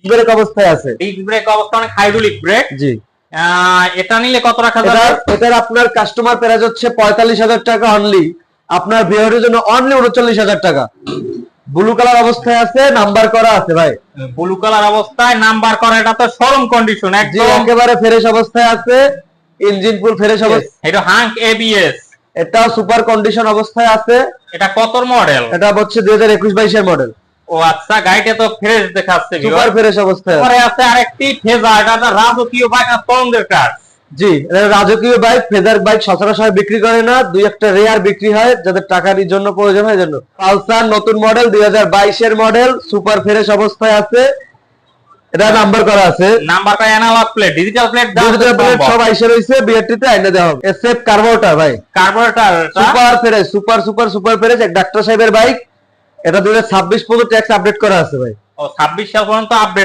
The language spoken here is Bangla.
ব্রেক অবস্থায় আছে। ডিস্ক ব্রেক অবস্থা, অনেক হাইড্রোলিক ব্রেক। জি, এটা নিলে কত রাখা যাবে? এটার আপনার কাস্টমার প্রাইস হচ্ছে 45,000 টাকা অনলি, আপনার বিয়ারের জন্য অনলি 39,000 টাকা। ব্লু কালার অবস্থায় আছে, নাম্বার করা আছে ভাই। ব্লু কালার অবস্থায় নাম্বার করা, এটা তো শোরুম কন্ডিশন একদম, একেবারে ফ্রেশ অবস্থায় আছে, ইঞ্জিন ফুল ফ্রেশ অবস্থায়। এটা হাঙ্ক এবিএস, এটা সুপার কন্ডিশন অবস্থায় আছে। এটা কত মডেল? এটা হচ্ছে 2021-22 এর মডেল। ও আচ্ছা, গাড়িটা তো ফ্রেশ দেখাচ্ছে, সুপার ফ্রেশ অবস্থায় পরে আছে আরেকটি ফেজা, এটা তো রাজকীয় বাইক আর তরুণদের কার। জি, এটা রাজকীয় বাইক, ফেদার বাইক সচরাচর বিক্রি করে না, দুই একটা রেয়ার বিক্রি হয় যাদের টাকার জন্য প্রয়োজন হয় জন্য। পালসার নতুন মডেল 2022 এর মডেল, সুপার ফ্রেশ অবস্থায় আছে। এটা নাম্বার করা আছে, নাম্বারটা analogue plate, digital plate digital plate সব আইসা রইছে, বিআরটিতে আইনা দেওয়া হবে। এসএফ কার্বোরেটর ভাই, carburettor super fresh, super super super fresh, এক ডাক্তার সাহেবের বাইক। এটা 2026 পর্যন্ত ট্যাক্স আপডেট করা আছে ভাই। ও 26 সাল পর্যন্ত আপডেট